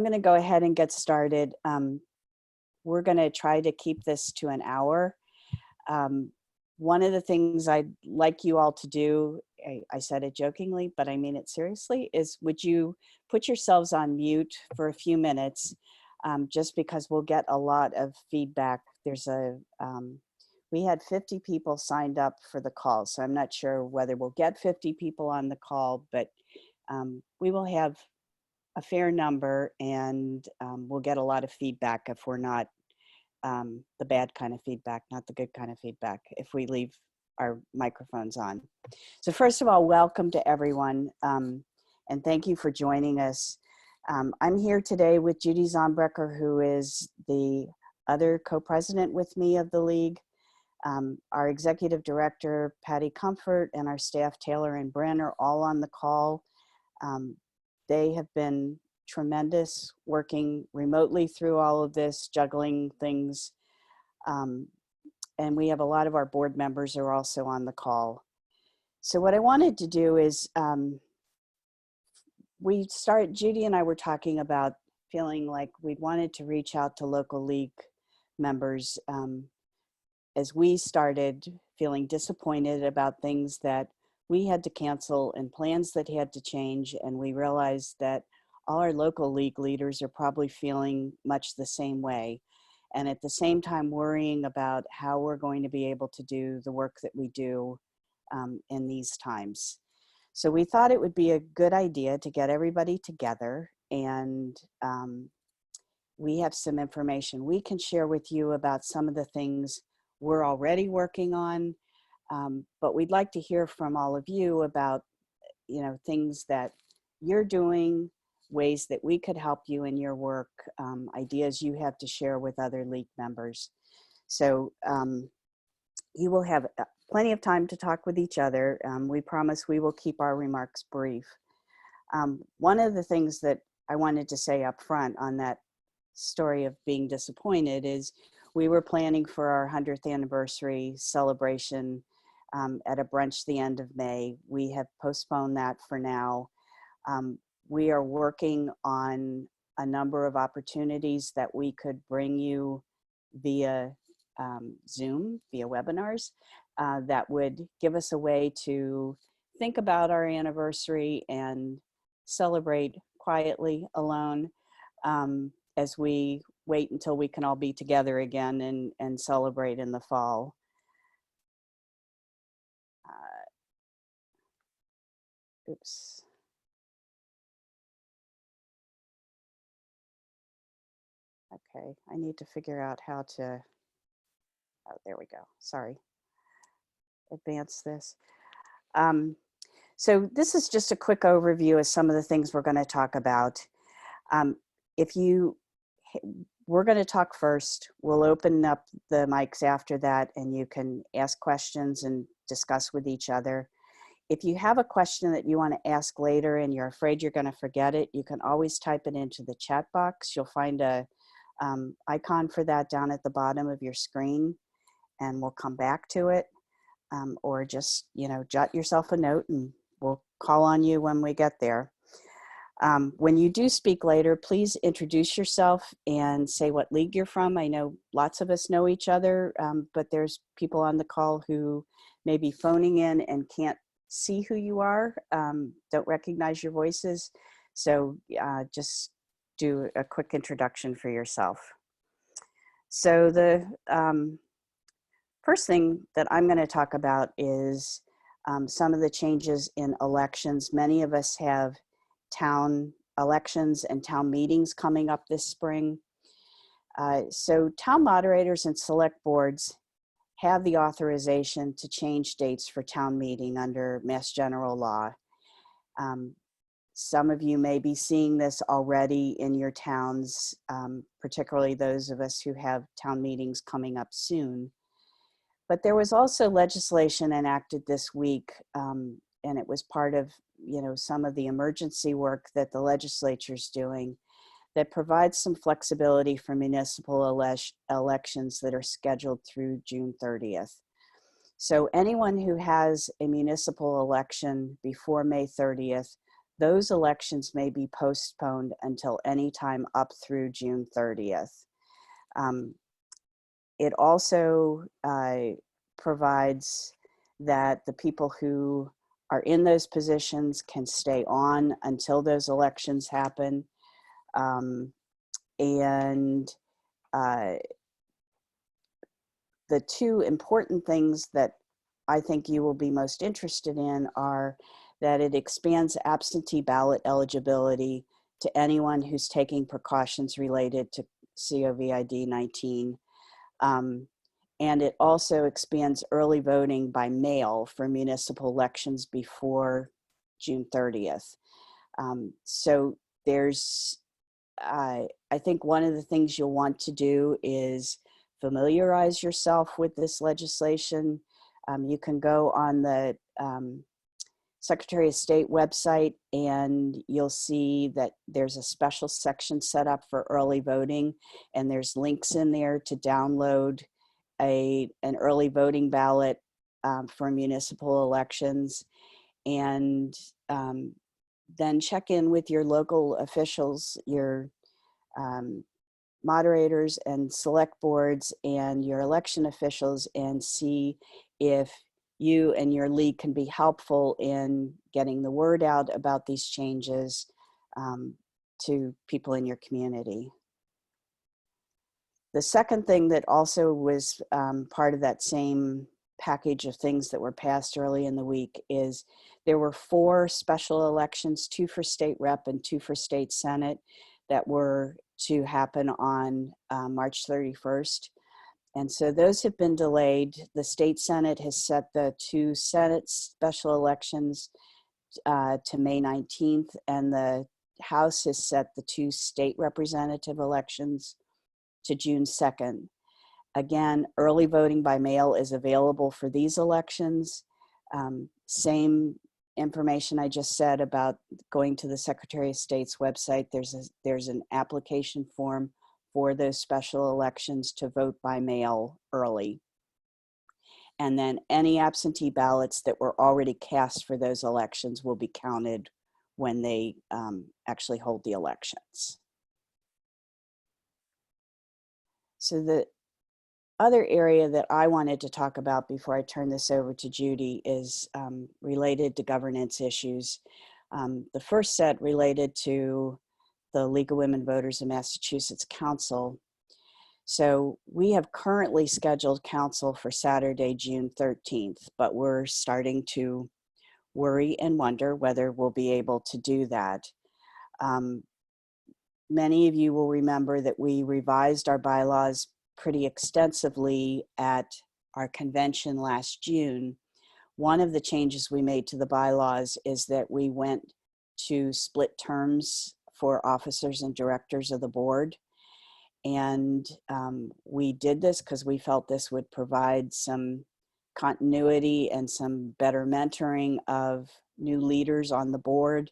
I'm going to go ahead and get started. We're going to try to keep this to an hour. One of the things I'd like you all to do, I said it jokingly, but I mean it seriously, is would you put yourselves on mute for a few minutes, just because we'll get a lot of feedback. We had 50 people signed up for the call, so I'm not sure whether we'll get 50 people on the call, but we will have a fair number, and we'll get a lot of feedback if we're not the bad kind of feedback, not the good kind of feedback, if we leave our microphones on. So first of all, welcome to everyone, and thank you for joining us. I'm here today with Judy Zombrecker, who is the other co-president with me of the League, our executive director, Patty Comfort, and our staff, Taylor and Bryn, are all on the call. They have been tremendous working remotely through all of this, juggling things. And we have a lot of our board members are also on the call. So what I wanted to do is, Judy and I were talking about feeling like we wanted to reach out to local League members as we started feeling disappointed about things that we had to cancel and plans that had to change. And we realized that all our local League leaders are probably feeling much the same way. And at the same time, worrying about how we're going to be able to do the work that we do in these times. So we thought it would be a good idea to get everybody together, and we have some information we can share with you about some of the things we're already working on. But we'd like to hear from all of you about, things that you're doing, ways that we could help you in your work, ideas you have to share with other League members. So you will have plenty of time to talk with each other. We promise we will keep our remarks brief. One of the things that I wanted to say up front on that story of being disappointed is we were planning for our 100th anniversary celebration at a brunch the end of May. We have postponed that for now. We are working on a number of opportunities that we could bring you via Zoom, via webinars, that would give us a way to think about our anniversary and celebrate quietly alone as we wait until we can all be together again and celebrate in the fall. Oops. Okay, I need to figure out how to, oh, there we go, sorry. Advance this. So this is just a quick overview of some of the things we're going to talk about. We're going to talk first. We'll open up the mics after that, and you can ask questions and discuss with each other. If you have a question that you want to ask later and you're afraid you're going to forget it, you can always type it into the chat box. You'll find a icon for that down at the bottom of your screen, and we'll come back to it. Or just, jot yourself a note and we'll call on you when we get there. When you do speak later, please introduce yourself and say what league you're from. I know lots of us know each other, but there's people on the call who may be phoning in and can't see who you are, don't recognize your voices. So just do a quick introduction for yourself. So the first thing that I'm going to talk about is some of the changes in elections. Many of us have town elections and town meetings coming up this spring. So town moderators and select boards have the authorization to change dates for town meeting under Mass General Law. Some of you may be seeing this already in your towns, particularly those of us who have town meetings coming up soon. But there was also legislation enacted this week, and it was part of, some of the emergency work that the legislature's doing that provides some flexibility for municipal elections that are scheduled through June 30th. So anyone who has a municipal election before May 30th those elections may be postponed until any time up through June 30th. It also provides that the people who are in those positions can stay on until those elections happen. And the two important things that I think you will be most interested in are that it expands absentee ballot eligibility to anyone who's taking precautions related to COVID-19. And it also expands early voting by mail for municipal elections before June 30th. So there's, I think one of the things you'll want to do is familiarize yourself with this legislation. You can go on the Secretary of State website and you'll see that there's a special section set up for early voting, and there's links in there to download an early voting ballot for municipal elections. And then check in with your local officials, your moderators and select boards and your election officials, and see if you and your league can be helpful in getting the word out about these changes to people in your community. The second thing that also was part of that same package of things that were passed early in the week is there were 4 special elections, 2 for state rep and 2 for state senate, that were to happen on March 31st. And so those have been delayed. The state senate has set the 2 senate special elections to May 19th, and the House has set the 2 state representative elections to June 2nd. Again, early voting by mail is available for these elections. Same information I just said about going to the Secretary of State's website. There's an application form for those special elections to vote by mail early. And then any absentee ballots that were already cast for those elections will be counted when they actually hold the elections. So the other area that I wanted to talk about before I turn this over to Judy is related to governance issues. The first set related to the League of Women Voters of Massachusetts Council. So we have currently scheduled council for Saturday, June 13th, but we're starting to worry and wonder whether we'll be able to do that. Many of you will remember that we revised our bylaws pretty extensively at our convention last June. One of the changes we made to the bylaws is that we went to split terms for officers and directors of the board. And we did this because we felt this would provide some continuity and some better mentoring of new leaders on the board.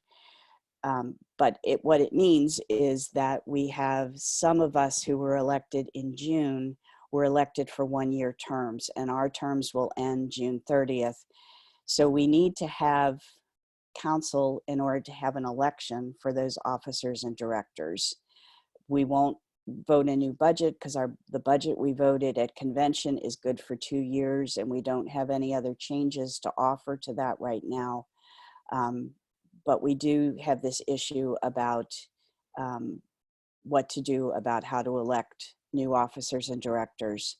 But what it means is that we have some of us who were elected in June were elected for 1-year terms, and our terms will end June 30th. So we need to have council in order to have an election for those officers and directors. We won't vote a new budget because the budget we voted at convention is good for 2 years, and we don't have any other changes to offer to that right now. But we do have this issue about what to do about how to elect new officers and directors.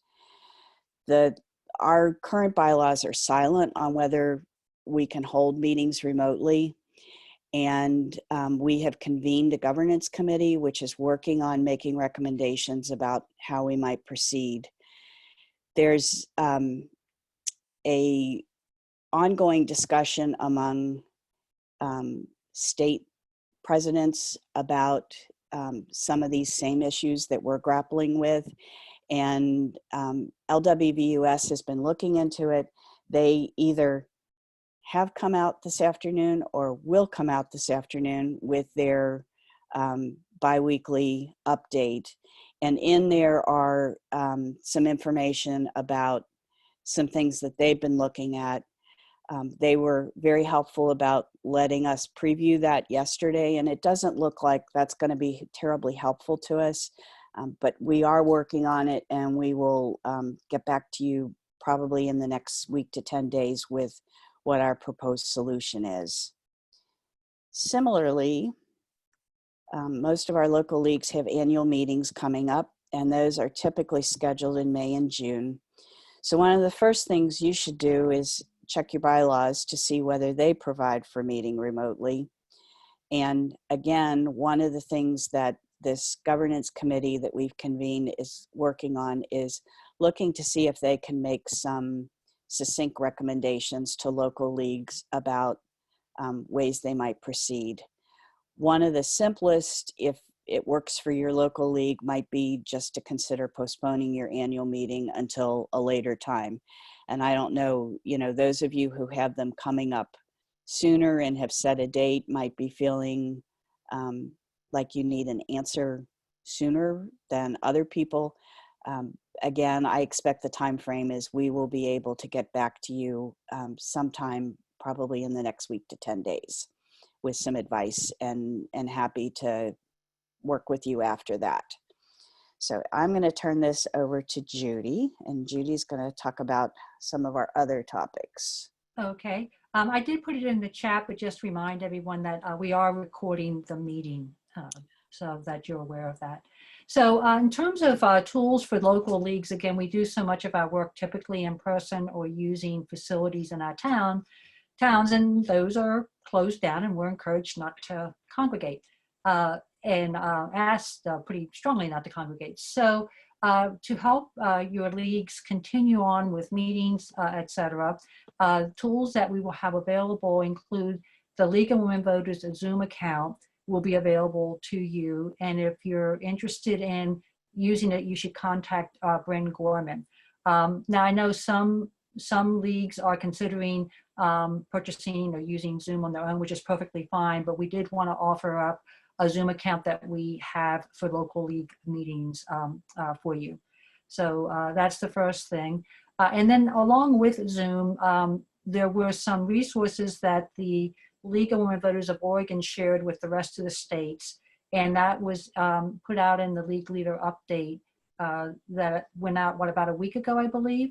Our current bylaws are silent on whether we can hold meetings remotely. And we have convened a governance committee, which is working on making recommendations about how we might proceed. There's a ongoing discussion among state presidents about some of these same issues that we're grappling with. And LWVUS has been looking into it. They either have come out this afternoon or will come out this afternoon with their biweekly update. And in there are some information about some things that they've been looking at. They were very helpful about letting us preview that yesterday, and it doesn't look like that's going to be terribly helpful to us, but we are working on it, and we will get back to you probably in the next week to 10 days with what our proposed solution is. Similarly, most of our local leagues have annual meetings coming up, and those are typically scheduled in May and June. So one of the first things you should do is check your bylaws to see whether they provide for meeting remotely. And again, one of the things that this governance committee that we've convened is working on is looking to see if they can make some succinct recommendations to local leagues about ways they might proceed. One of the simplest, if it works for your local league, might be just to consider postponing your annual meeting until a later time. And I don't know, those of you who have them coming up sooner and have set a date might be feeling like you need an answer sooner than other people. Again, I expect the time frame is we will be able to get back to you sometime probably in the next week to 10 days with some advice, and happy to work with you after that. So I'm going to turn this over to Judy, and Judy's going to talk about some of our other topics. Okay. I did put it in the chat, but just remind everyone that we are recording the meeting, so that you're aware of that. So in terms of tools for local leagues, again, we do so much of our work typically in person or using facilities in our towns, and those are closed down, and we're encouraged not to congregate and asked pretty strongly not to congregate. So to help your leagues continue on with meetings, etc., tools that we will have available include the League of Women Voters Zoom account will be available to you. And if you're interested in using it, you should contact Bryn Gorman. Now, I know some leagues are considering purchasing or using Zoom on their own, which is perfectly fine, but we did want to offer up a Zoom account that we have for local league meetings for you. So that's the first thing. And then along with Zoom, there were some resources that the League of Women Voters of Oregon shared with the rest of the states. And that was put out in the League Leader Update that went out, about a week ago, I believe.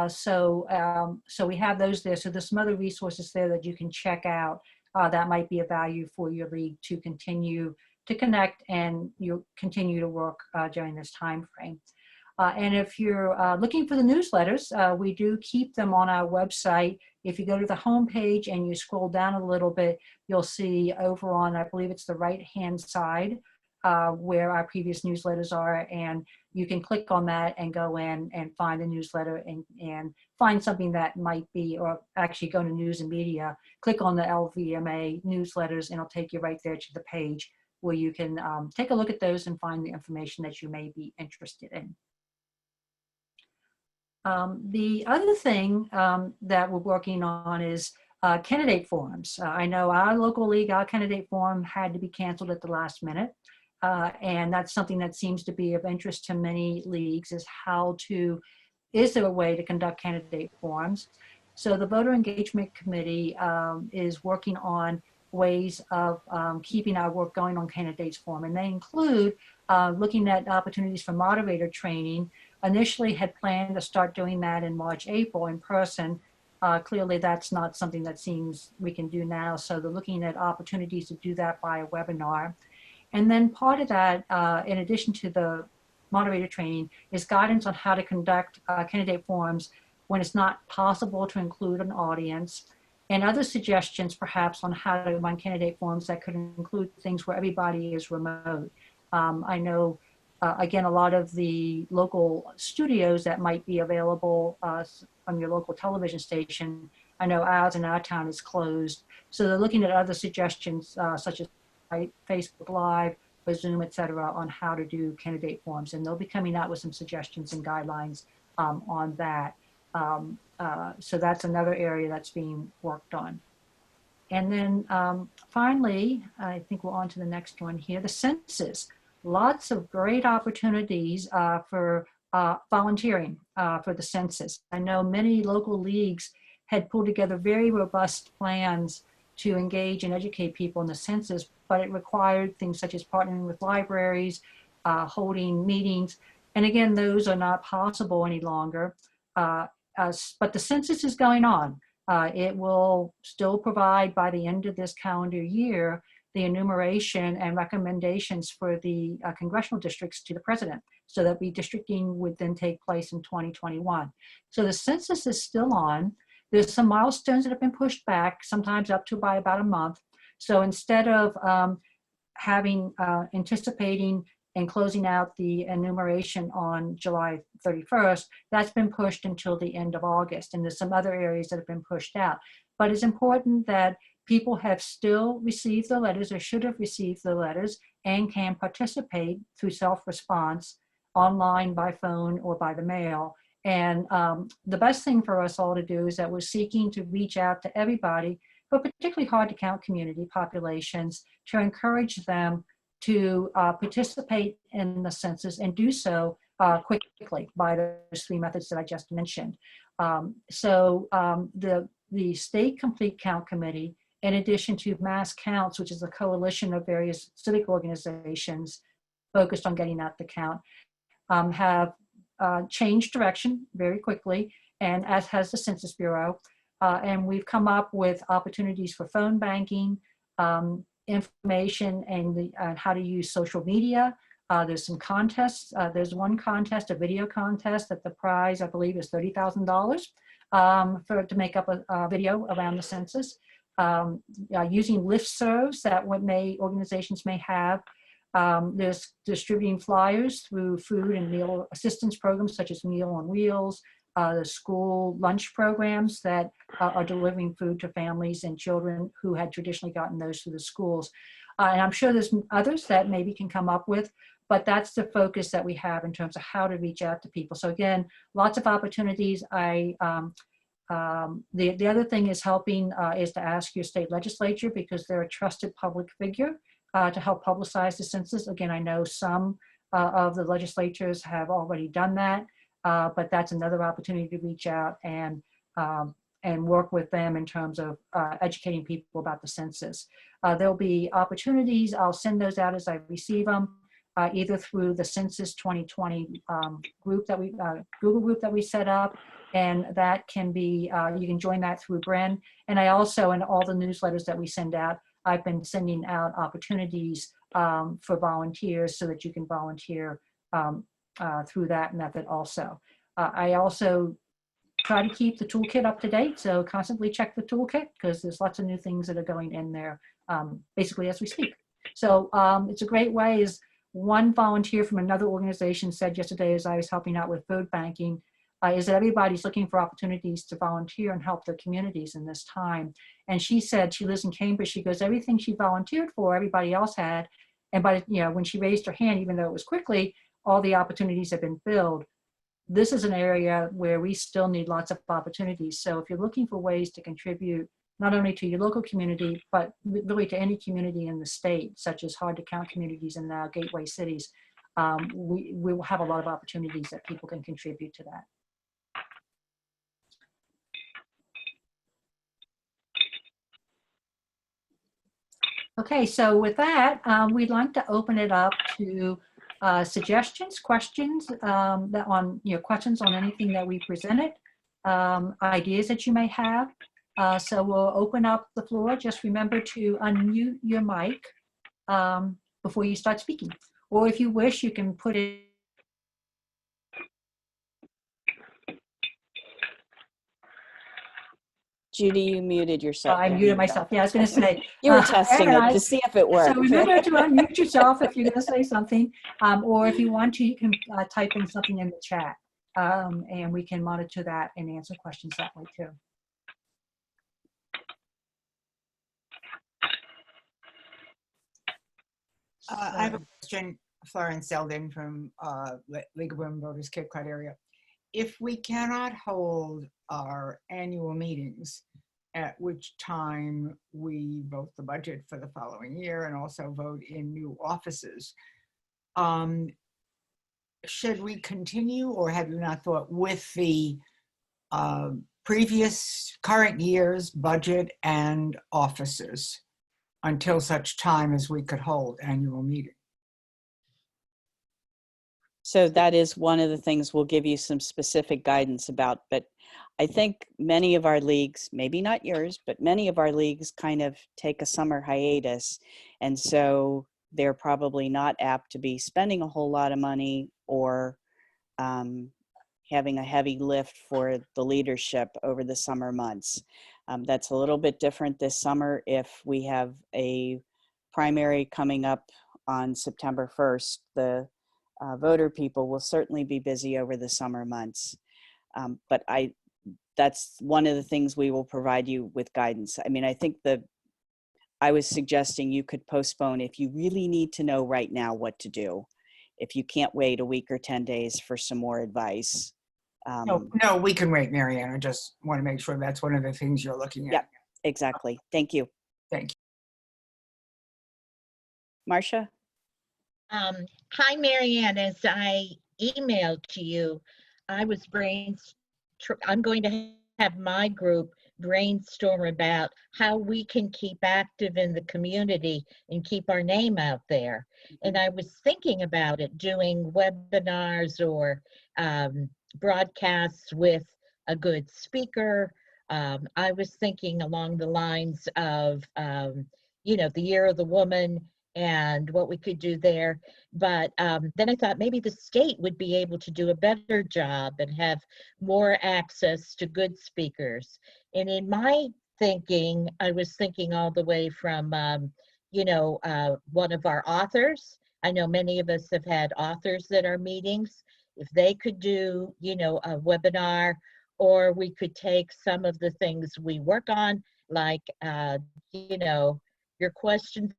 So we have those there. So there's some other resources there that you can check out that might be of value for your league to continue to connect and you continue to work during this time frame. And if you're looking for the newsletters, we do keep them on our website. If you go to the homepage and you scroll down a little bit, you'll see over on, I believe it's the right-hand side, where our previous newsletters are, and you can click on that and go in and find the newsletter and find something that might be, or actually go to news and media, click on the LVMA newsletters, and it'll take you right there to the page where you can take a look at those and find the information that you may be interested in. The other thing that we're working on is candidate forums. I know our local league, our candidate forum had to be canceled at the last minute. And that's something that seems to be of interest to many leagues, is there a way to conduct candidate forums? So the Voter Engagement Committee is working on ways of keeping our work going on candidates forum. And they include looking at opportunities for moderator training. Initially had planned to start doing that in March, April in person. Clearly that's not something that seems we can do now. So they're looking at opportunities to do that by a webinar. And then part of that, in addition to the moderator training, is guidance on how to conduct candidate forums when it's not possible to include an audience, and other suggestions perhaps on how to run candidate forums that could include things where everybody is remote. I know, again, a lot of the local studios that might be available on your local television station, I know ours in our town is closed. So they're looking at other suggestions such as Facebook Live, or Zoom, et cetera, on how to do candidate forums. And they'll be coming out with some suggestions and guidelines on that. So that's another area that's being worked on. And then finally, I think we're on to the next one here, the census. Lots of great opportunities for volunteering for the census. I know many local leagues had pulled together very robust plans to engage and educate people in the census, but it required things such as partnering with libraries, holding meetings. And again, those are not possible any longer. But the census is going on. It will still provide by the end of this calendar year the enumeration and recommendations for the congressional districts to the president, so that redistricting would then take place in 2021. So the census is still on. There's some milestones that have been pushed back, sometimes up to by about a month. So instead of anticipating and closing out the enumeration on July 31st, that's been pushed until the end of August. And there's some other areas that have been pushed out. But it's important that people have still received the letters or should have received the letters and can participate through self-response online, by phone, or by the mail. And the best thing for us all to do is that we're seeking to reach out to everybody, but particularly hard to count community populations, to encourage them to participate in the census and do so quickly by those three methods that I just mentioned. The State Complete Count Committee, in addition to Mass Counts, which is a coalition of various civic organizations focused on getting out the count, have changed direction very quickly, and as has the Census Bureau. And we've come up with opportunities for phone banking, information, and how to use social media. There's some contests. There's one contest, a video contest, that the prize, I believe, is $30,000 to make up a video around the census. Using listservs that organizations may have. There's distributing flyers through food and meal assistance programs such as Meal on Wheels, the school lunch programs that are delivering food to families and children who had traditionally gotten those through the schools. And I'm sure there's others that maybe can come up with, but that's the focus that we have in terms of how to reach out to people. So again, lots of opportunities. The other thing is helping is to ask your state legislature, because they're a trusted public figure, to help publicize the census. Again, I know some of the legislatures have already done that, but that's another opportunity to reach out and work with them in terms of educating people about the census. There'll be opportunities. I'll send those out as I receive them, either through the Census 2020 group that we Google group that we set up, and that can be you can join that through Bren. And I also, in all the newsletters that we send out, I've been sending out opportunities for volunteers so that you can volunteer through that method also. I also try to keep the toolkit up to date, so constantly check the toolkit, because there's lots of new things that are going in there basically as we speak. So it's a great way. Is one volunteer from another organization said yesterday as I was helping out with food banking, is that everybody's looking for opportunities to volunteer and help their communities in this time. And she said, she lives in Cambridge, she goes, everything she volunteered for, everybody else had. And when she raised her hand, even though it was quickly, all the opportunities have been filled. This is an area where we still need lots of opportunities. So if you're looking for ways to contribute, not only to your local community, but really to any community in the state, such as hard to count communities and now gateway cities, we will have a lot of opportunities that people can contribute to that. Okay, so with that, we'd like to open it up to suggestions, questions questions on anything that we presented, ideas that you may have. So we'll open up the floor. Just remember to unmute your mic before you start speaking. Or if you wish, you can put it. Judy, you muted yourself. I muted myself. Yeah, I was going to say. You were testing it to see if it worked. So remember to unmute yourself if you're going to say something, or if you want to, you can type in something in the chat, and we can monitor that and answer questions that way too. I have a question, Florence Selden from League of Women Voters, Cape Cod area. If we cannot hold our annual meetings, at which time we vote the budget for the following year and also vote in new offices, should we continue, or have you not thought with the previous current year's budget and offices until such time as we could hold annual meeting. So that is one of the things we'll give you some specific guidance about. But I think many of our leagues, maybe not yours, but many of our leagues kind of take a summer hiatus. And so they're probably not apt to be spending a whole lot of money or having a heavy lift for the leadership over the summer months. That's a little bit different this summer if we have a primary coming up on September 1st. The voter people will certainly be busy over the summer months. But that's one of the things we will provide you with guidance. I mean, I think I was suggesting you could postpone if you really need to know right now what to do. If you can't wait a week or 10 days for some more advice. No, we can wait, Marianne. I just want to make sure that's one of the things you're looking at. Yep. Exactly. Thank you. Thank you. Marcia? Hi, Marianne. As I emailed to you, I'm going to have my group brainstorm about how we can keep active in the community and keep our name out there. And I was thinking about it, doing webinars or broadcasts with a good speaker. I was thinking along the lines of, the Year of the Woman and what we could do there. But then I thought maybe the state would be able to do a better job and have more access to good speakers. And in my thinking, I was thinking all the way from, one of our authors. I know many of us have had authors at our meetings. If they could do, a webinar, or we could take some of the things we work on, like, your questions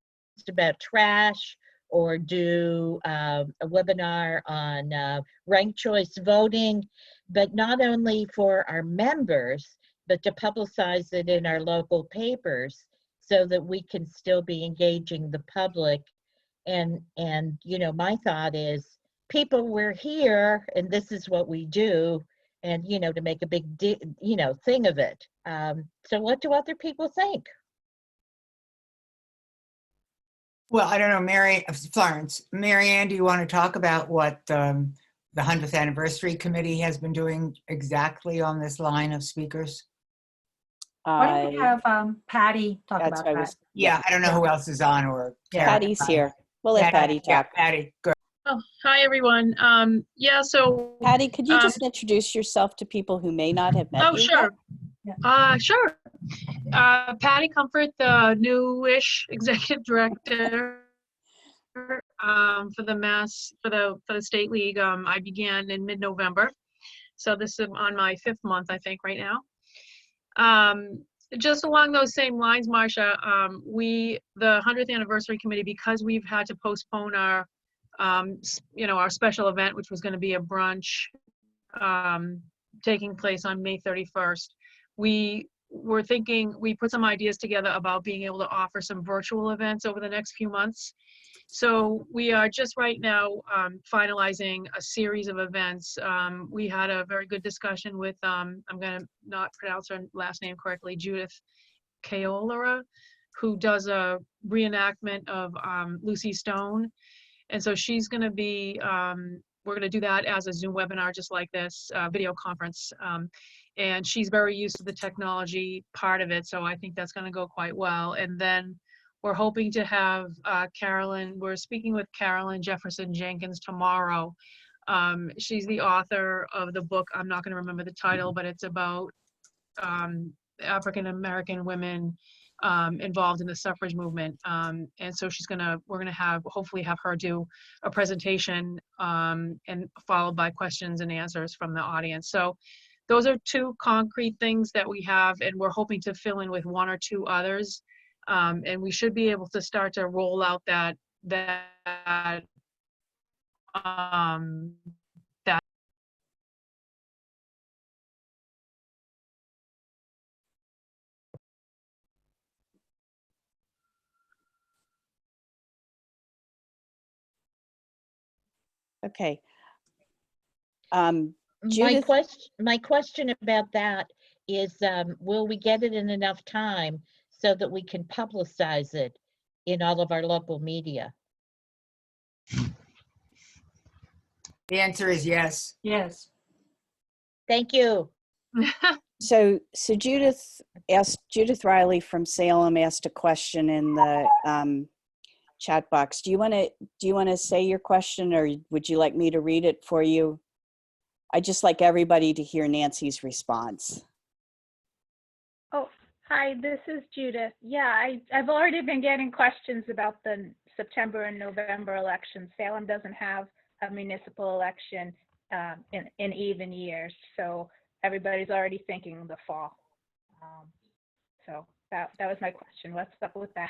about trash, or do a webinar on ranked choice voting, but not only for our members, but to publicize it in our local papers so that we can still be engaging the public. And my thought is, people, we're here and this is what we do, and, to make a big, thing of it. So what do other people think? Well, I don't know, Florence. Marianne, do you want to talk about what the 100th Anniversary Committee has been doing exactly on this line of speakers? Why don't we have Patty talk That's about what I that? was. Yeah, I don't know who else is on, or Patty's here. We'll let Patty Yeah, talk. Patty, go. Oh, hi, everyone. So, Patty, could you just introduce yourself to people who may not have met oh, you sure. yet? Sure. Patty Comfort, the newish executive director for the State League. I began in mid-November. So this is on my 5th month, I think, right now. Just along those same lines, Marcia, the 100th Anniversary Committee, because we've had to postpone our special event, which was going to be a brunch taking place on May 31st. We put some ideas together about being able to offer some virtual events over the next few months. So we are just right now finalizing a series of events. We had a very good discussion with, I'm going to not pronounce her last name correctly, Judith Kaolera, who does a reenactment of Lucy Stone. And so she's going to be, we're going to do that as a Zoom webinar, just like this video conference. And she's very used to the technology part of it. So I think that's going to go quite well. And then we're hoping to have we're speaking with Carolyn Jefferson Jenkins tomorrow. She's the author of the book, I'm not going to remember the title, but it's about African-American women involved in the suffrage movement. And so we're going to hopefully have her do a presentation and followed by questions and answers from the audience. So those are 2 concrete things that we have, and we're hoping to fill in with 1 or 2 others. And we should be able to start to roll out that Okay. My Judith? question about that is, will we get it in enough time so that we can publicize it in all of our local media? The answer is yes. Yes. Thank you. So Judith Riley from Salem asked a question in the chat box. Do you want to say your question, or would you like me to read it for you? I just like everybody to hear Nancy's response. Oh, hi, this is Judith. Yeah, I've already been getting questions about the September and November elections. Salem doesn't have a municipal election in even years, so everybody's already thinking the fall. So that was my question. What's up with that?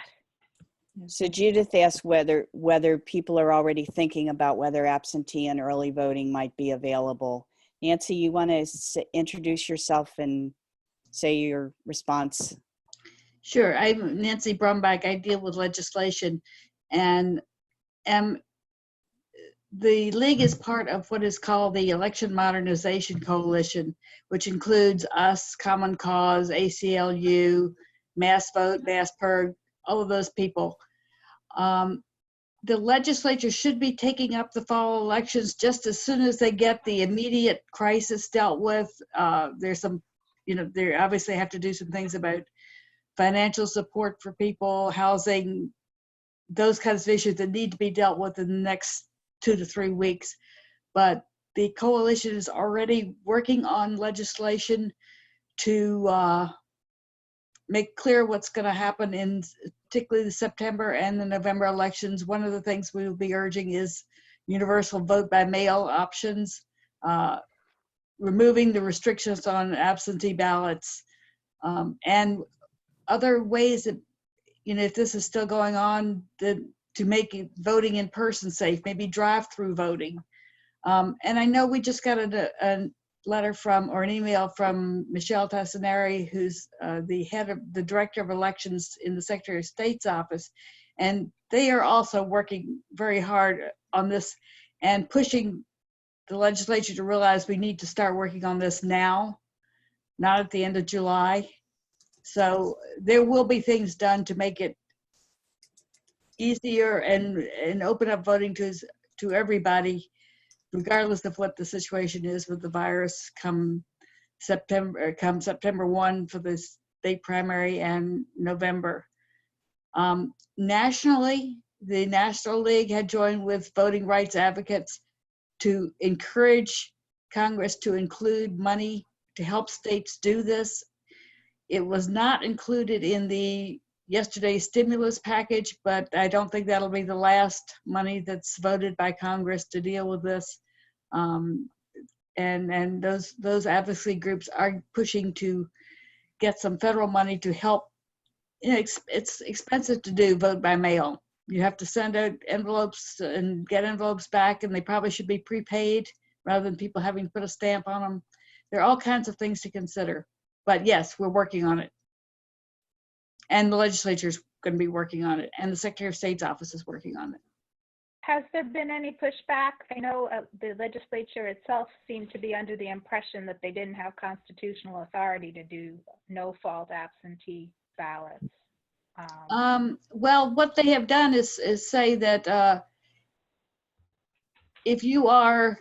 So Judith asked whether people are already thinking about whether absentee and early voting might be available. Nancy, you want to introduce yourself and say your response? Sure. I'm Nancy Brumbach. I deal with legislation, and the league is part of what is called the Election Modernization Coalition, which includes us, Common Cause, ACLU, Mass Vote, Mass Purge, all of those people. The legislature should be taking up the fall elections just as soon as they get the immediate crisis dealt with. There's some, they obviously have to do some things about financial support for people, housing, those kinds of issues that need to be dealt with in the next 2 to 3 weeks. But the coalition is already working on legislation to make clear what's going to happen in particularly the September and the November elections. One of the things we will be urging is universal vote by mail options, removing the restrictions on absentee ballots, and other ways that, if this is still going on, to make voting in person safe, maybe drive-through voting. And I know we just got a letter from, or an email from Michelle Tassinari, who's the director of elections in the Secretary of State's office. And they are also working very hard on this and pushing the legislature to realize we need to start working on this now, not at the end of July. So there will be things done to make it easier and open up voting to everybody, regardless of what the situation is with the virus come September 1 for the state primary and November. Nationally, the National League had joined with voting rights advocates to encourage Congress to include money to help states do this. It was not included in the yesterday's stimulus package, but I don't think that'll be the last money that's voted by Congress to deal with this. And those advocacy groups are pushing to get some federal money to help. It's expensive to do vote by mail. You have to send out envelopes and get envelopes back, and they probably should be prepaid rather than people having to put a stamp on them. There are all kinds of things to consider. But yes, we're working on it. And the legislature's going to be working on it, and the Secretary of State's office is working on it. Has there been any pushback? I know the legislature itself seemed to be under the impression that they didn't have constitutional authority to do no-fault absentee ballots. Well, what they have done is say that if you are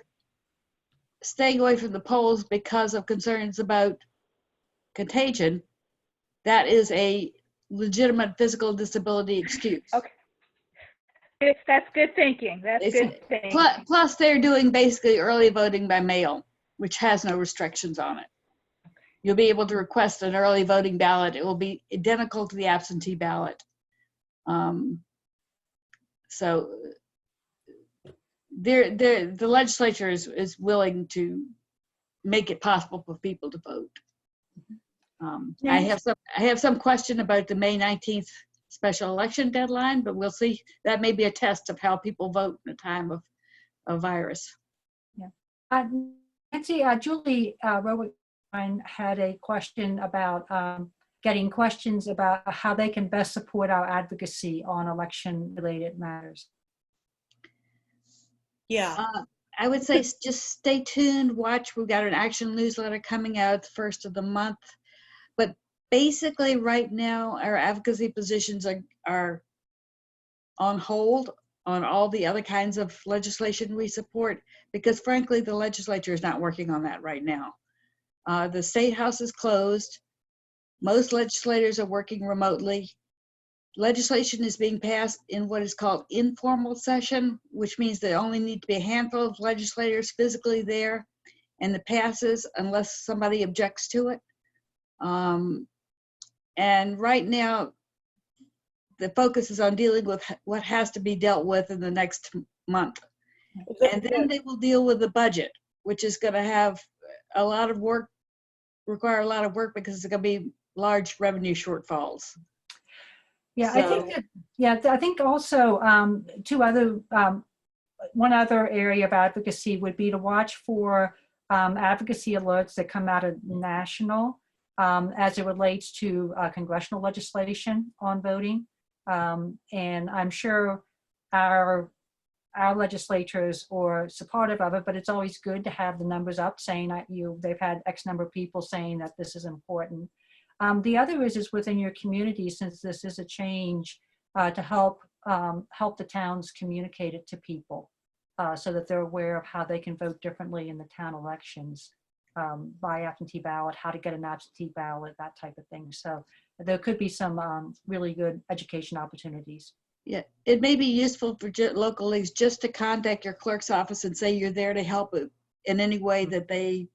staying away from the polls because of concerns about contagion, that is a legitimate physical disability excuse. Okay. That's good thinking. That's good thinking. Plus, they're doing basically early voting by mail, which has no restrictions on it. You'll be able to request an early voting ballot. It will be identical to the absentee ballot. So the legislature is willing to make it possible for people to vote. I have some question about the May 19th special election deadline, but we'll see. That may be a test of how people vote in a time of virus. Yeah. Nancy, Julie Rowan had a question about getting questions about how they can best support our advocacy on election-related matters. Yeah. I would say just stay tuned, watch. We've got an action newsletter coming out the first of the month. basically right now, our advocacy positions are on hold on all the other kinds of legislation we support, because frankly, the legislature is not working on that right now. The State House is closed. Most legislators are working remotely. Legislation is being passed in what is called informal session, which means there only need to be a handful of legislators physically there, and it passes unless somebody objects to it. And right now, the focus is on dealing with what has to be dealt with in the next month. And then they will deal with the budget, which is going to have a lot of work, require a lot of work because it's going to be large revenue shortfalls. Yeah, I think that, yeah, I think also one other area of advocacy would be to watch for advocacy alerts that come out of national as it relates to congressional legislation on voting. And I'm sure our legislators are supportive of it, but it's always good to have the numbers up saying that they've had X number of people saying that this is important. The other is within your community, since this is a change, to help the towns communicate it to people so that they're aware of how they can vote differently in the town elections, by absentee ballot, how to get an absentee ballot, that type of thing. So there could be some really good education opportunities. Yeah, it may be useful for local leagues just to contact your clerk's office and say you're there to help in any way that they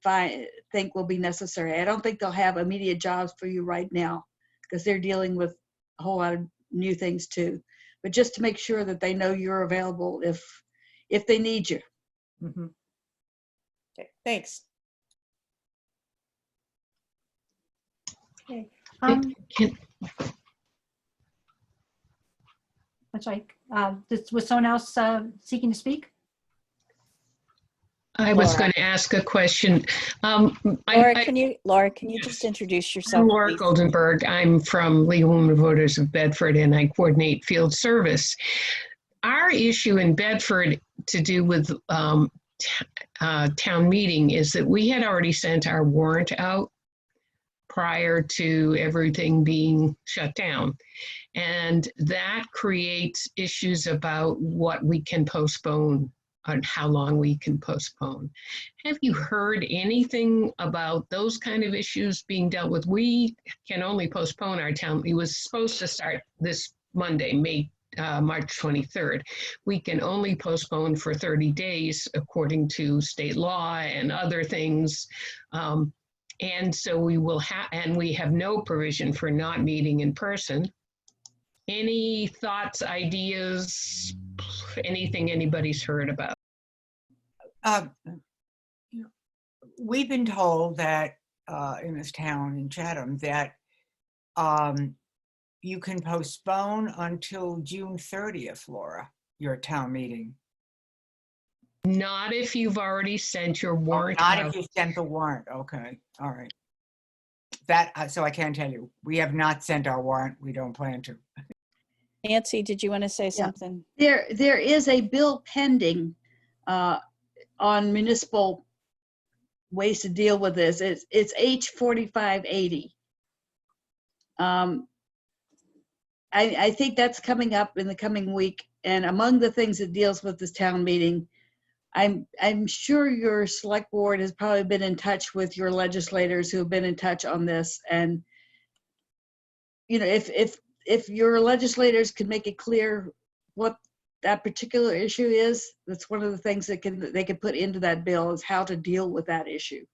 think will be necessary. I don't think they'll have immediate jobs for you right now because they're dealing with a whole lot of new things too. But just to make sure that they know you're available if they need you. Mm-hmm. Okay, thanks. Okay. Can- That's right. Was someone else seeking to speak? I was Laura. going to ask a question. Laura, can you just introduce yourself, I'm Laura please? Goldenberg. I'm from League of Women Voters of Bedford, and I coordinate field service. Our issue in Bedford to do with town meeting is that we had already sent our warrant out prior to everything being shut down. And that creates issues about what we can postpone and how long we can postpone. Have you heard anything about those kind of issues being dealt with? We can only postpone our town. It was supposed to start this Monday, March 23rd. We can only postpone for 30 days according to state law and other things. And so we will have, and we have no provision for not meeting in person. Any thoughts, ideas, anything anybody's heard about? We've been told that in this town in Chatham that you can postpone until June 30th, Laura, your town meeting. Not if you've already sent your warrant Not out. if you sent the warrant. Okay, all right. So I can tell you, we have not sent our warrant. We don't plan to. Nancy, did you want to say something? There is a bill pending on municipal ways to deal with this. It's H4580. I think that's coming up in the coming week. And among the things it deals with this town meeting, I'm sure your select board has probably been in touch with your legislators who have been in touch on this. And, you know, if your legislators can make it clear what that particular issue is, that's one of the things that they can put into that bill is how to deal with that issue.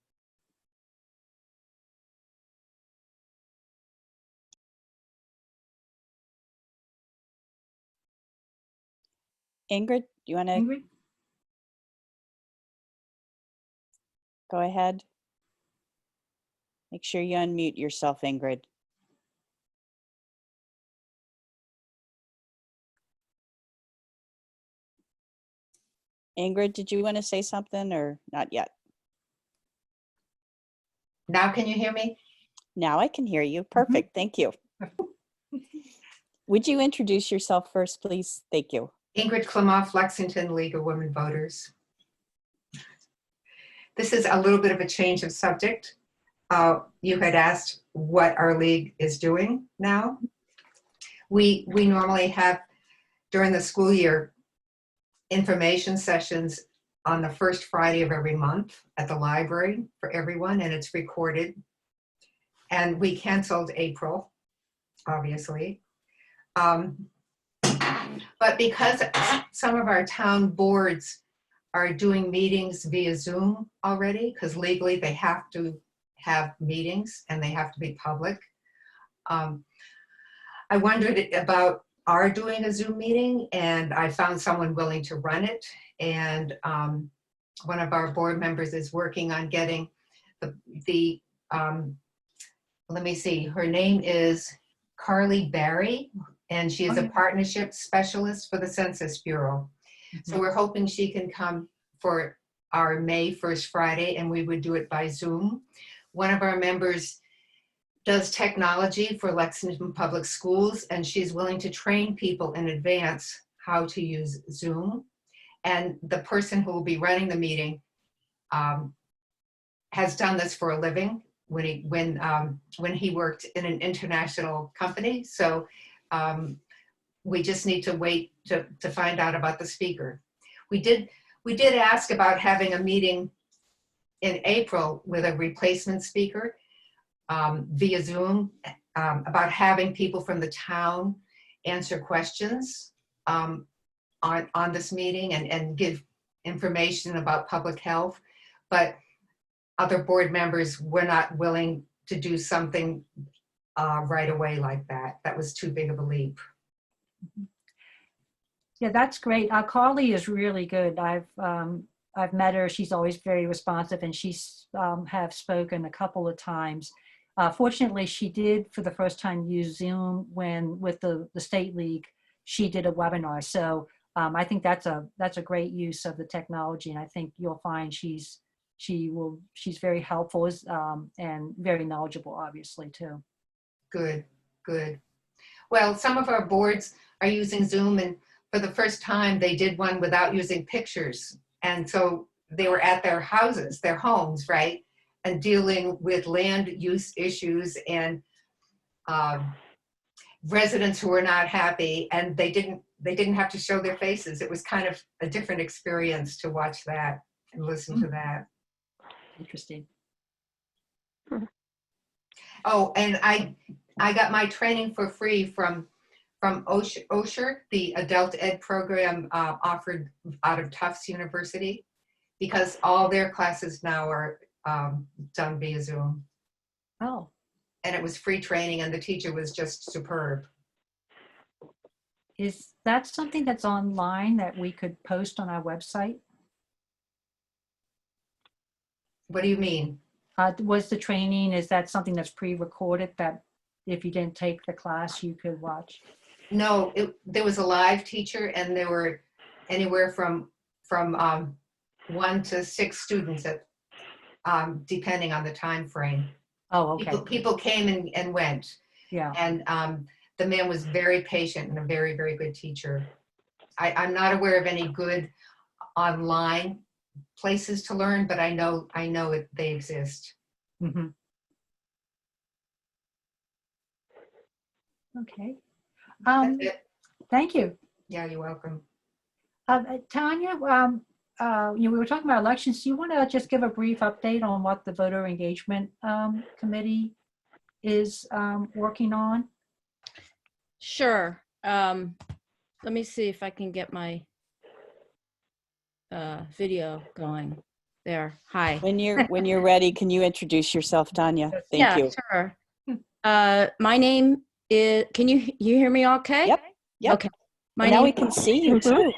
Ingrid, do you want to Ingrid? go ahead? Make sure you unmute yourself, Ingrid. Ingrid, did you want to say something or not yet? Now can you hear me? Now I can hear you. Perfect. Thank you. Would you introduce yourself first, please? Thank you. Ingrid Klimoff, Lexington League of Women Voters. This is a little bit of a change of subject. you had asked what our league is doing now. We normally have, during the school year, information sessions on the first Friday of every month at the library for everyone, and it's recorded. And we canceled April, obviously. But because some of our town boards are doing meetings via Zoom already, because legally they have to have meetings and they have to be public. I wondered about our doing a Zoom meeting, and I found someone willing to run it. And one of our board members is working on getting let me see, her name is Carly Barry, and she is a partnership specialist for the Census Bureau. So we're hoping she can come for our May 1st Friday, and we would do it by Zoom. One of our members does technology for Lexington Public Schools, and she's willing to train people in advance how to use Zoom. And the person who will be running the meeting has done this for a living when he worked in an international company. So we just need to wait to find out about the speaker. We did ask about having a meeting in April with a replacement speaker via Zoom, about having people from the town answer questions on this meeting and give information about public health. But other board members were not willing to do something right away like that. That was too big of a leap. Yeah, that's great. Carly is really good. I've met her. She's always very responsive, and she's have spoken a couple of times. Fortunately, she did for the first time use Zoom when with the State League, she did a webinar. So I think that's a great use of the technology, and I think you'll find she's very helpful and very knowledgeable, obviously, too. Good. Well, some of our boards are using Zoom, and for the first time, they did one without using pictures. And so they were at their houses, their homes, right? And dealing with land use issues and residents who were not happy, and they didn't have to show their faces. It was kind of a different experience to watch that and listen to that. Interesting. Oh, and I got my training for free from Osher, the adult ed program offered out of Tufts University, because all their classes now are done via Zoom. Oh. And it was free training, and the teacher was just superb. Is that something that's online that we could post on our website? What do you mean? Was the training, is that something that's pre-recorded that if you didn't take the class, you could watch? No, there was a live teacher, and there were anywhere from 1 to 6 students, depending on the time frame. Oh, okay. People came and went. Yeah. And the man was very patient and a very, very good teacher. I'm not aware of any good online places to learn, but I know they exist. Mm-hmm. Okay. That's it. Thank you. Yeah, you're welcome. Tanya, we were talking about elections. Do you want to just give a brief update on what the voter engagement committee is working on? Sure. Let me see if I can get my video going there. Hi. When you're ready, can you introduce yourself, Tanya? Thank you. Sure. My name is, can you hear me okay? Yep. Okay. Now we can see you too.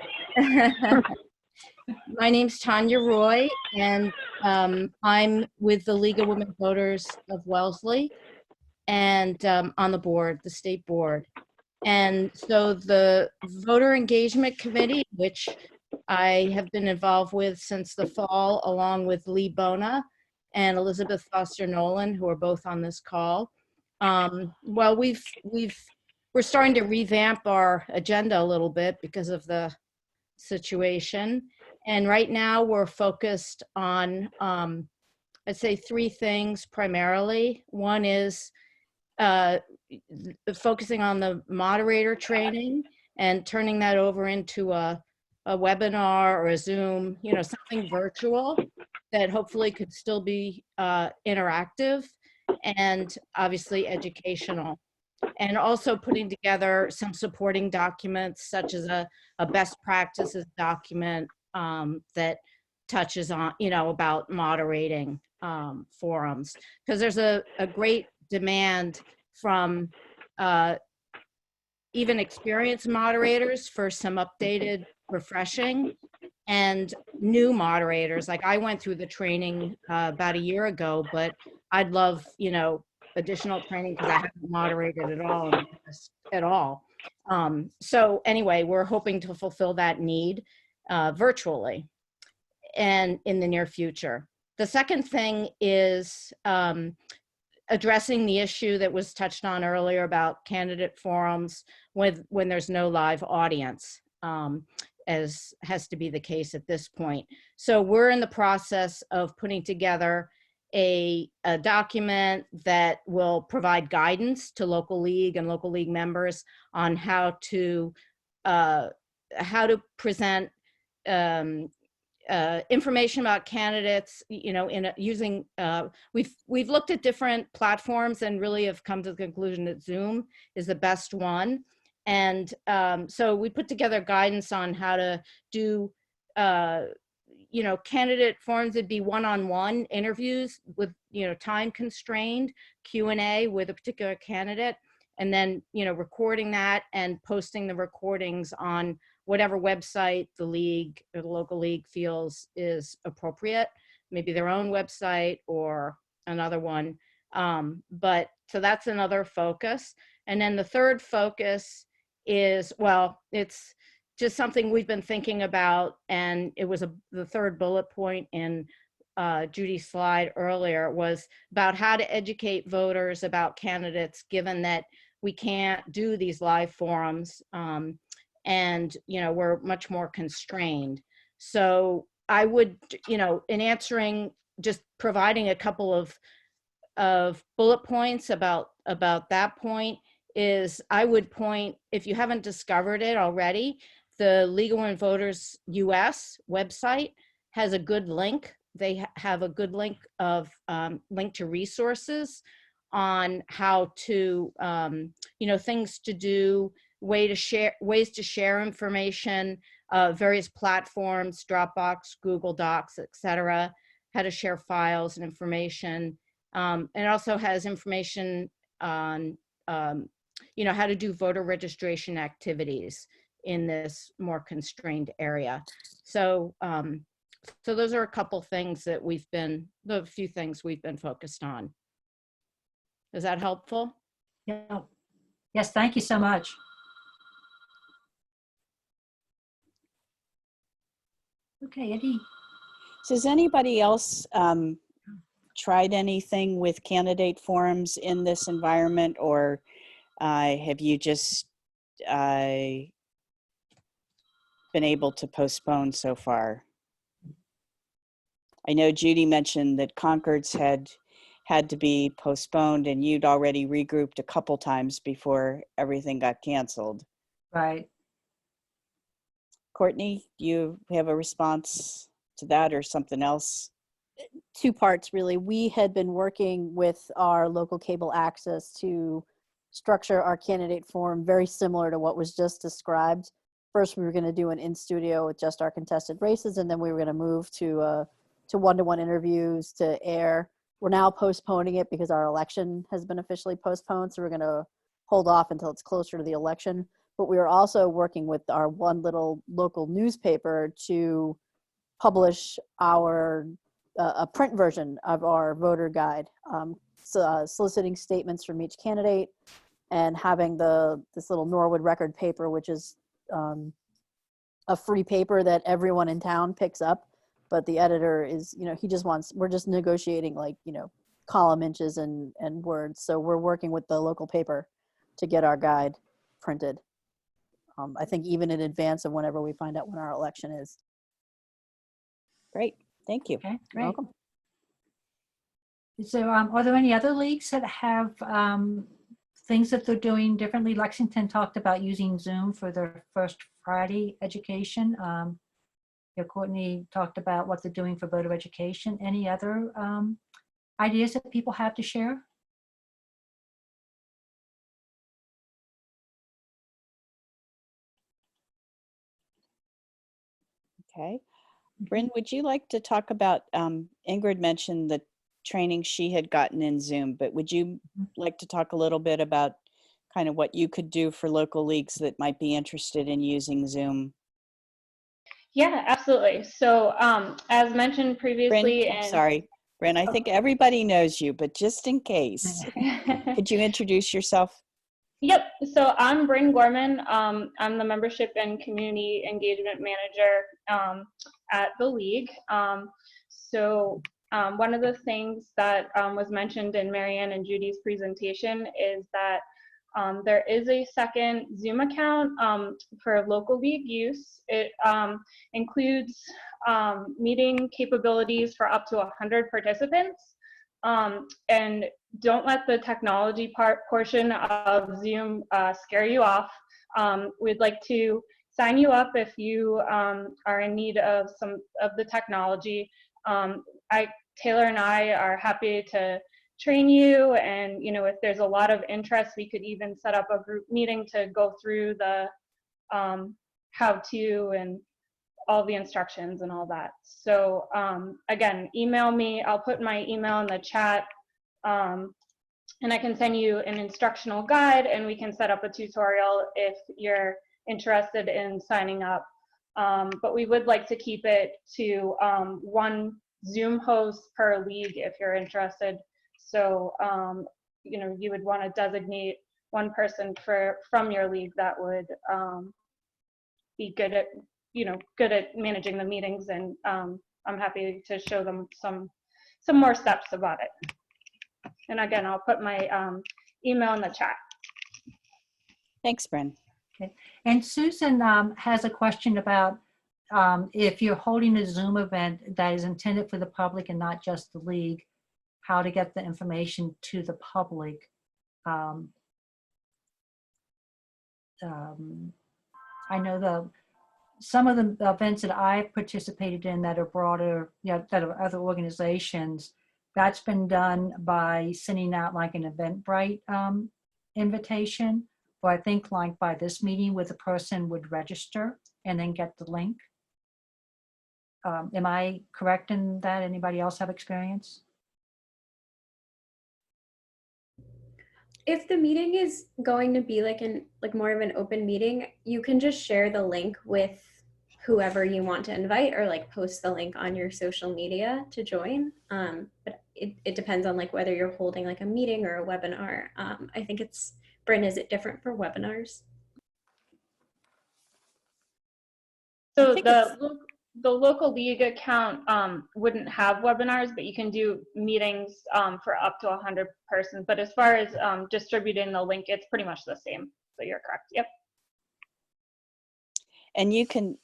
My name's Tanya Roy, and I'm with the League of Women Voters of Wellesley, and on the board, the state board. And so the Voter Engagement Committee, which I have been involved with since the fall, along with Lee Bona and Elizabeth Foster Nolan, who are both on this call. Well, we're starting to revamp our agenda a little bit because of the situation. And right now we're focused on I'd say three things primarily. One is focusing on the moderator training and turning that over into a webinar or a Zoom, something virtual that hopefully could still be interactive and obviously educational. And also putting together some supporting documents such as a best practices document that touches on, about moderating forums. Because there's a great demand from even experienced moderators for some updated refreshing, and new moderators. Like I went through the training about a year ago, but I'd love, additional training because I haven't moderated at all. So anyway, we're hoping to fulfill that need virtually and in the near future. The second thing is addressing the issue that was touched on earlier about candidate forums when there's no live audience, as has to be the case at this point. So we're in the process of putting together a document that will provide guidance to local league and local league members on how to present information about candidates, using, we've looked at different platforms and really have come to the conclusion that Zoom is the best one. And so we put together guidance on how to do, candidate forums. Would be one-on-one interviews with, time constrained, Q&A with a particular candidate, and then, recording that and posting the recordings on whatever website the league or the local league feels is appropriate, maybe their own website or another one. But so that's another focus. And then the third focus is, well, it's just something we've been thinking about, and it was the third bullet point in Judy's slide earlier, was about how to educate voters about candidates, given that we can't do these live forums. And we're much more constrained. So I would, in answering, just providing a couple of bullet points about that point, is I would point, if you haven't discovered it already, the League of Women Voters US website has a good link. They have a good link of link to resources on how to, things to do, ways to share information, various platforms, Dropbox, Google Docs, etc., how to share files and information. And it also has information on, how to do voter registration activities in this more constrained area. So, so those are a couple things that the few things we've been focused on. Is that helpful? Yeah. Yes, thank you so much. Okay, Eddie. So has anybody else tried anything with candidate forums in this environment, or have you just been able to postpone so far? I know Judy mentioned that Concord's had to be postponed, and you'd already regrouped a couple times before everything got canceled. Right. Courtney, do you have a response to that or something else? Two parts, really. We had been working with our local cable access to structure our candidate forum very similar to what was just described. First, we were going to do an in-studio with just our contested races, and then we were going to move to one-to-one interviews to air. We're now postponing it because our election has been officially postponed, so we're going to hold off until it's closer to the election. But we are also working with our one little local newspaper to publish our a print version of our voter guide, soliciting statements from each candidate, and having this little Norwood Record paper, which is a free paper that everyone in town picks up. But the editor is, we're just negotiating column inches and words. So we're working with the local paper to get our guide printed. I think even in advance of whenever we find out when our election is. Great, thank you. Okay, You're great. welcome. So, are there any other leagues that have things that they're doing differently? Lexington talked about using Zoom for their First Friday education. Courtney talked about what they're doing for voter education. Any other ideas that people have to share? Okay. Bryn, would you like to talk about, Ingrid mentioned the training she had gotten in Zoom, but would you like to talk a little bit about kind of what you could do for local leagues that might be interested in using Zoom? Yeah, absolutely. So as mentioned previously, Bryn, I'm sorry. Bryn, I think everybody knows you, but just in case, could you introduce yourself? Yep. So I'm Bryn Gorman. I'm the membership and community engagement manager at the league. One of the things that was mentioned in Marianne and Judy's presentation is that there is a second Zoom account for local league use. It includes meeting capabilities for up to 100 participants. And don't let the technology portion of Zoom scare you off. We'd like to sign you up if you are in need of some of the technology. Taylor and I are happy to train you, and if there's a lot of interest, we could even set up a group meeting to go through the how-to and all the instructions and all that. So again, email me. I'll put my email in the chat, and I can send you an instructional guide, and we can set up a tutorial if you're interested in signing up. But we would like to keep it to one Zoom host per league if you're interested. So you would want to designate one person from your league that would be good at managing the meetings, and I'm happy to show them some more steps about it. And again, I'll put my email in the chat. Thanks, Bryn. Okay. And Susan has a question about if you're holding a Zoom event that is intended for the public and not just the league, how to get the information to the public. I know some of the events that I've participated in that are broader, that are other organizations, that's been done by sending out like an Eventbrite invitation, or I think like by this meeting where the person would register and then get the link. Am I correct in that? Anybody else have experience? If the meeting is going to be like more of an open meeting, you can just share the link with whoever you want to invite, or like post the link on your social media to join. But it depends on like whether you're holding like a meeting or a webinar. I think Bryn, is it different for webinars? So the local league account wouldn't have webinars, but you can do meetings for up to 100 persons. But as far as distributing the link, it's pretty much the same. So you're correct. Yep. And you can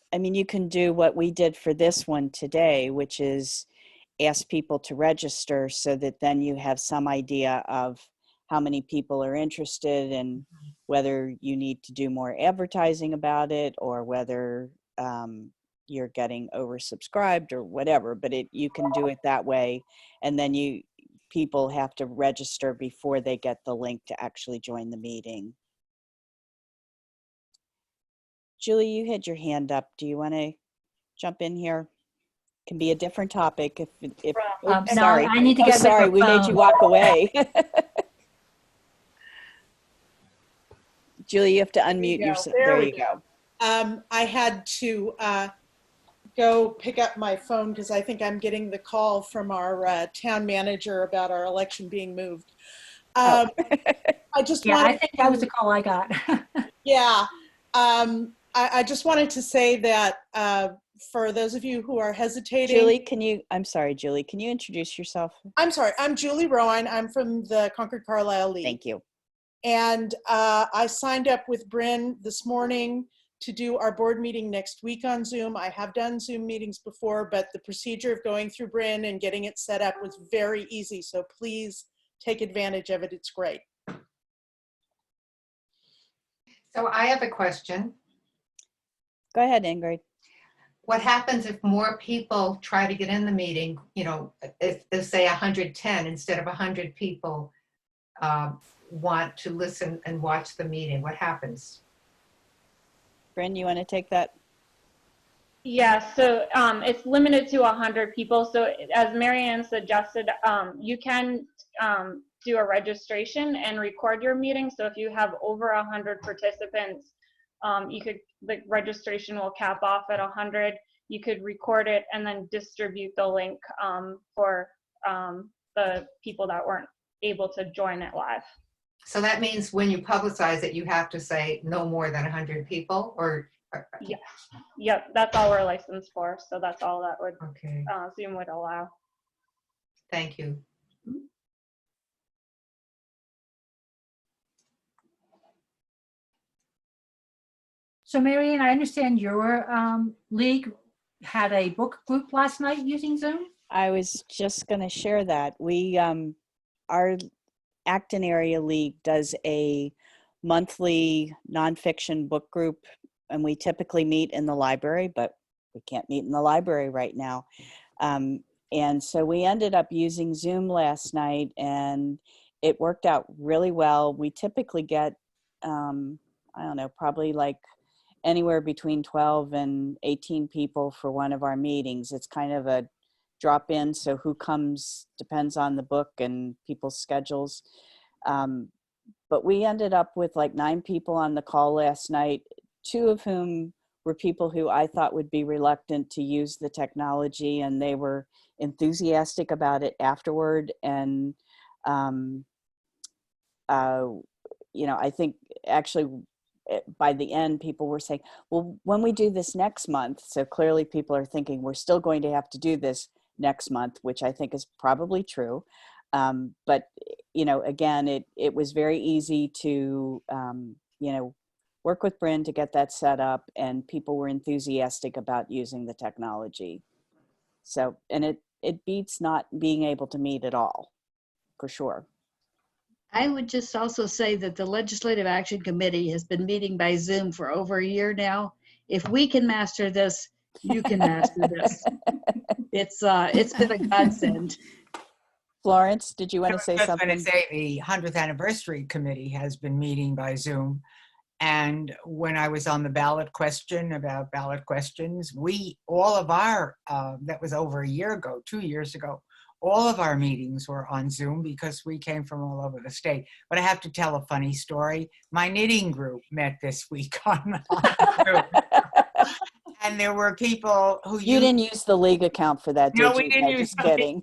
do what we did for this one today, which is ask people to register so that then you have some idea of how many people are interested and whether you need to do more advertising about it, or whether you're getting oversubscribed or whatever, but you can do it that way. And then people have to register before they get the link to actually join the meeting. Julie, you had your hand up. Do you want to jump in here? Can be a different topic if No, sorry. I need to get sorry, we made you walk away. Julie, you have to unmute yourself. There you go. I had to go pick up my phone because I think I'm getting the call from our town manager about our election being moved. I just I think that was the call I got. Yeah. I just wanted to say that for those of you who are hesitating. Julie, I'm sorry, Julie, can you introduce yourself? I'm sorry, I'm Julie Rowan. I'm from the Concord Carlisle League. Thank you. And I signed up with Bryn this morning to do our board meeting next week on Zoom. I have done Zoom meetings before, but the procedure of going through Bryn and getting it set up was very easy. So please take advantage of it. It's great. So I have a question. Go ahead, Ingrid. What happens if more people try to get in the meeting, you know, if say 110 instead of 100 people want to listen and watch the meeting? What happens? Bryn, you want to take that? Yeah, so it's limited to 100 people. So as Marianne suggested, you can do a registration and record your meeting. So if you have over 100 participants, the registration will cap off at 100. You could record it and then distribute the link for the people that weren't able to join it live. So that means when you publicize it, you have to say no more than 100 people, or? Yes. Yep, that's all we're licensed for. So that's all that would Okay. Zoom would allow. Thank you. So Marianne, I understand your league had a book group last night using Zoom? I was just going to share that. We, our Acton Area League does a monthly nonfiction book group, and we typically meet in the library, but we can't meet in the library right now. And so we ended up using Zoom last night, and it worked out really well. We typically get, I don't know, probably like anywhere between 12 and 18 people for one of our meetings. It's kind of a drop in, so who comes depends on the book and people's schedules. But we ended up with like 9 people on the call last night, 2 of whom were people who I thought would be reluctant to use the technology, and they were enthusiastic about it afterward. And you know, I think actually by the end, people were saying, well, when we do this next month, so clearly people are thinking we're still going to have to do this next month, which I think is probably true. But, you know, again, it was very easy to, you know, work with Bryn to get that set up, and people were enthusiastic about using the technology. So, and it beats not being able to meet at all, for sure. I would just also say that the Legislative Action Committee has been meeting by Zoom for over a year now. If we can master this, you can master this. It's been a godsend. Florence, did you want to say I was something? just going to say the 100th Anniversary Committee has been meeting by Zoom. And when I was on the ballot question about ballot questions, all of our, that was over a year ago, 2 years ago, all of our meetings were on Zoom because we came from all over the state. But I have to tell a funny story. My knitting group met this week on Zoom. And there were people who You didn't use the league account for that, did No, you? we didn't use Just the kidding.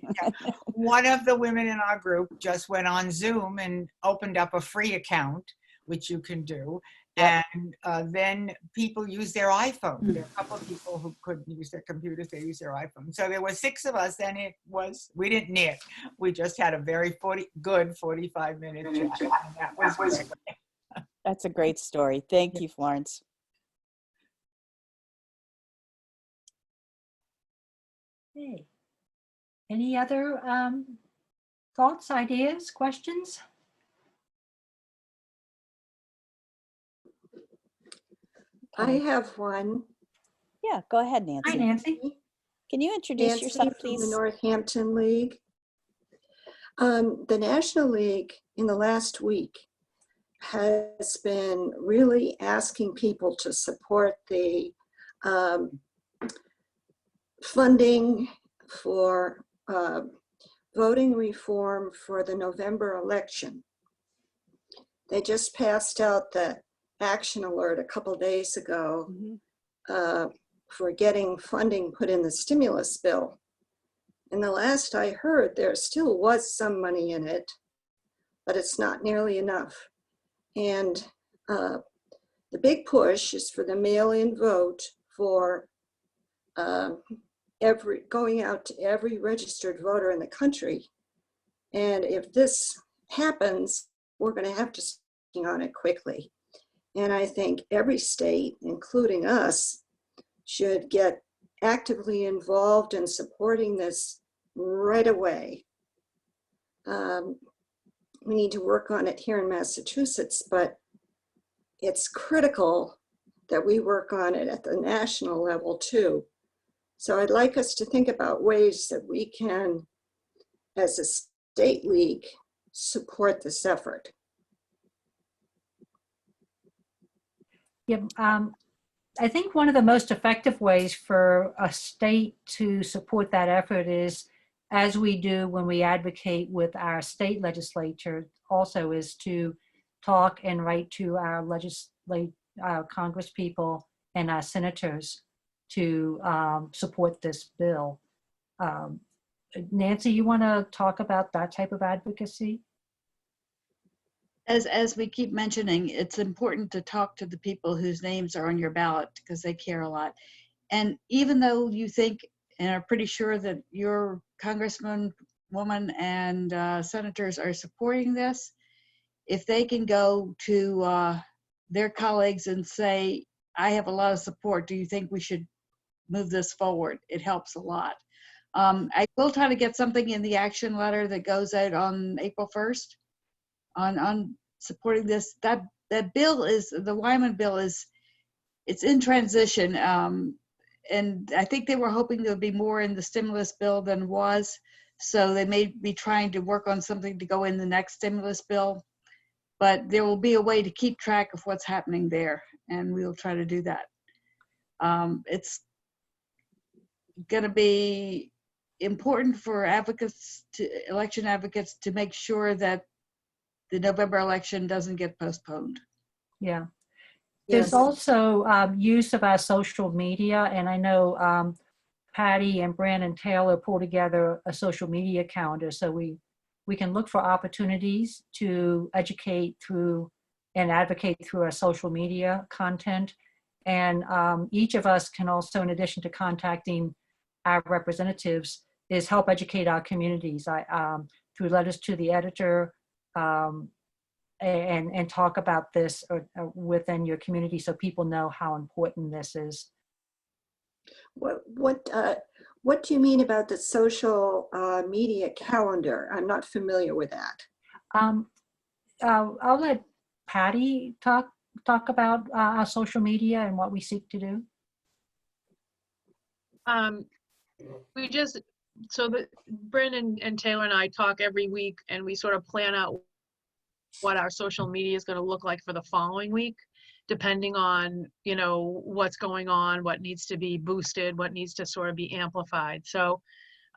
One of the women in our group just went on Zoom and opened up a free account, which you can do. Yep. And then people use their iPhone. There are a couple of people who couldn't use their computers, they use their iPhone. So there were 6 of us, and we didn't knit. We just had a very good 45-minute chat. And that was great. That's a great story. Thank you, Florence. Okay. Any other thoughts, ideas, questions? I have one. Yeah, go ahead, Nancy. Hi, Nancy. Can you introduce Nancy yourself, from the please? Northampton League. The National League in the last week has been really asking people to support the funding for voting reform for the November election. They just passed out the action alert a couple days ago for getting funding put in the stimulus bill. And the last I heard, there still was some money in it, but it's not nearly enough. And the big push is for the mail-in vote for going out to every registered voter in the country. And if this happens, we're going to have to start on it quickly. And I think every state, including us, should get actively involved in supporting this right away. We need to work on it here in Massachusetts, but it's critical that we work on it at the national level too. So I'd like us to think about ways that we can, as a state league, support this effort. Yeah, I think one of the most effective ways for a state to support that effort is, as we do when we advocate with our state legislature, also is to talk and write to our Congress people and our senators to support this bill. Nancy, you want to talk about that type of advocacy? As we keep mentioning, it's important to talk to the people whose names are on your ballot because they care a lot. And even though you think and are pretty sure that your congressman, woman, and senators are supporting this, if they can go to their colleagues and say, I have a lot of support, do you think we should move this forward? It helps a lot. I will try to get something in the action letter that goes out on April 1st on supporting this. That bill is, the Wyman bill is, it's in transition. And I think they were hoping there would be more in the stimulus bill than was. So they may be trying to work on something to go in the next stimulus bill. But there will be a way to keep track of what's happening there. And we'll try to do that. It's going to be important for advocates, election advocates, to make sure that the November election doesn't get postponed. Yeah. There's also use of our social media, and I know Patty and Brandon Taylor pull together a social media calendar, so we can look for opportunities to educate through and advocate through our social media content. And each of us can also, in addition to contacting our representatives, is help educate our communities through letters to the editor, and talk about this within your community so people know how important this is. What do you mean about the social media calendar? I'm not familiar with that. I'll let Patty talk about our social media and what we seek to do. So Brandon and Taylor and I talk every week, and we sort of plan out what our social media is going to look like for the following week, depending on, what's going on, what needs to be boosted, what needs to sort of be amplified. So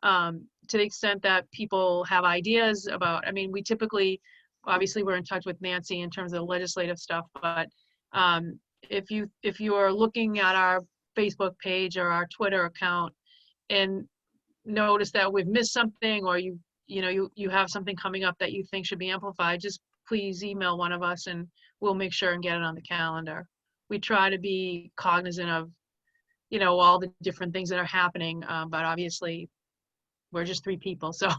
to the extent that people have ideas about, we typically, obviously we're in touch with Nancy in terms of the legislative stuff, but if you are looking at our Facebook page or our Twitter account and notice that we've missed something, or you have something coming up that you think should be amplified, just please email one of us and we'll make sure and get it on the calendar. We try to be cognizant of, all the different things that are happening, but obviously we're just 3 people. So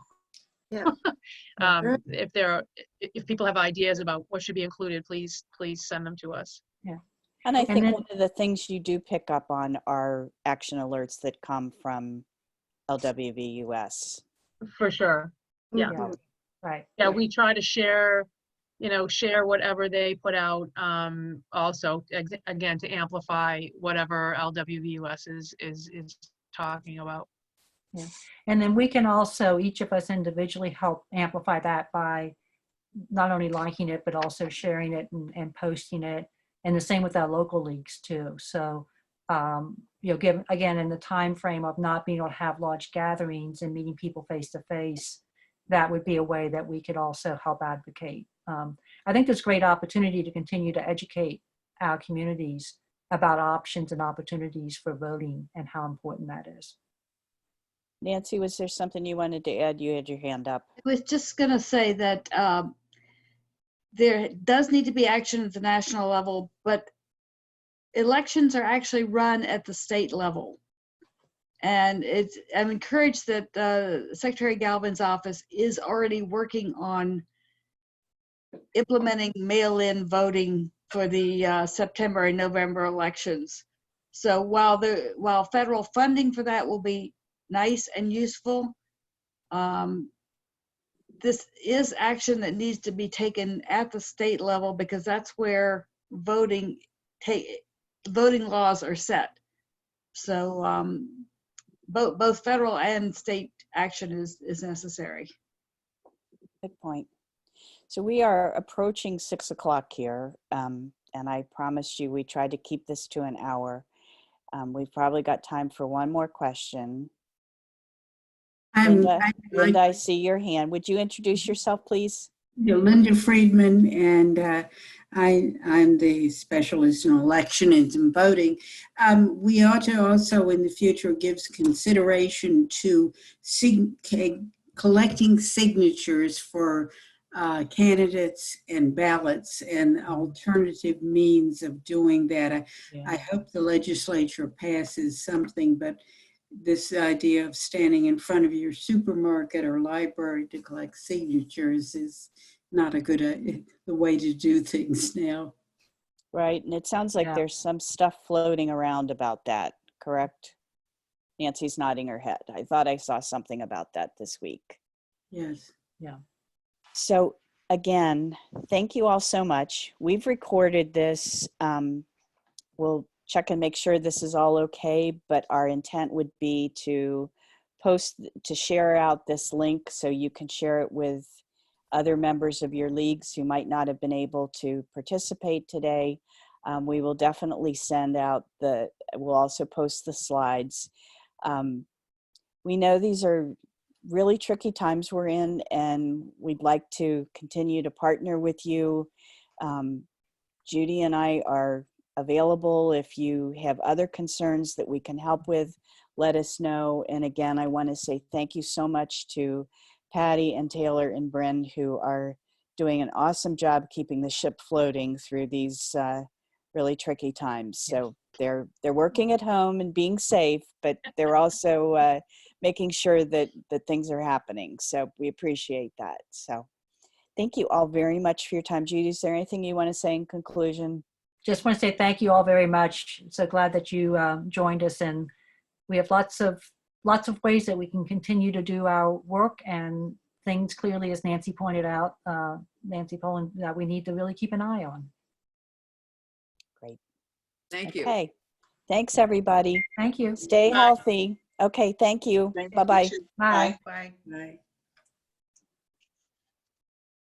yeah. If people have ideas about what should be included, please send them to us. Yeah. And I think one of the things you do pick up on are action alerts that come from LWVUS. For sure. Yeah. Yeah. Right. Yeah, we try to share whatever they put out, also, again, to amplify whatever LWVUS is talking about. Yeah. And then we can also, each of us individually, help amplify that by not only liking it, but also sharing it and posting it. And the same with our local leagues too. So, given, again, in the time frame of not being able to have large gatherings and meeting people face to face, that would be a way that we could also help advocate. I think there's great opportunity to continue to educate our communities about options and opportunities for voting and how important that is. Nancy, was there something you wanted to add? You had your hand up. I was just going to say that there does need to be action at the national level, but elections are actually run at the state level. And I'm encouraged that Secretary Galvin's office is already working on implementing mail-in voting for the September and November elections. So while federal funding for that will be nice and useful, this is action that needs to be taken at the state level because that's where voting laws are set. So both federal and state action is necessary. Good point. So we are approaching 6 o'clock here, and I promised you we tried to keep this to an hour. We've probably got time for one more question. Linda, I see your hand. Would you introduce yourself, please? Linda Friedman, and I'm the specialist in elections and voting. We ought to also in the future give consideration to collecting signatures for candidates and ballots and alternative means of doing that. I hope the legislature passes something, but this idea of standing in front of your supermarket or library to collect signatures is not a good the way to do things now. Right, and it sounds like there's some stuff floating around about that, correct? Nancy's nodding her head. I thought I saw something about that this week. Yes. Yeah. So again, thank you all so much. We've recorded this. We'll check and make sure this is all okay, but our intent would be to share out this link so you can share it with other members of your leagues who might not have been able to participate today. We will definitely send out we'll also post the slides. We know these are really tricky times we're in, and we'd like to continue to partner with you. Judy and I are available. If you have other concerns that we can help with, let us know. And again, I want to say thank you so much to Patty and Taylor and Bryn, who are doing an awesome job keeping the ship floating through these really tricky times. So they're working at home and being safe, but they're also making sure that things are happening. So we appreciate that. So thank you all very much for your time. Judy, is there anything you want to say in conclusion? Just want to say thank you all very much. So glad that you joined us, and we have lots of ways that we can continue to do our work, and things clearly, as Nancy pointed out, Nancy Poland, that we need to really keep an eye on. Great. Thank you. Okay. Thanks, everybody. Thank you. Stay healthy. Okay. Thank you. Bye-bye. Bye. Bye.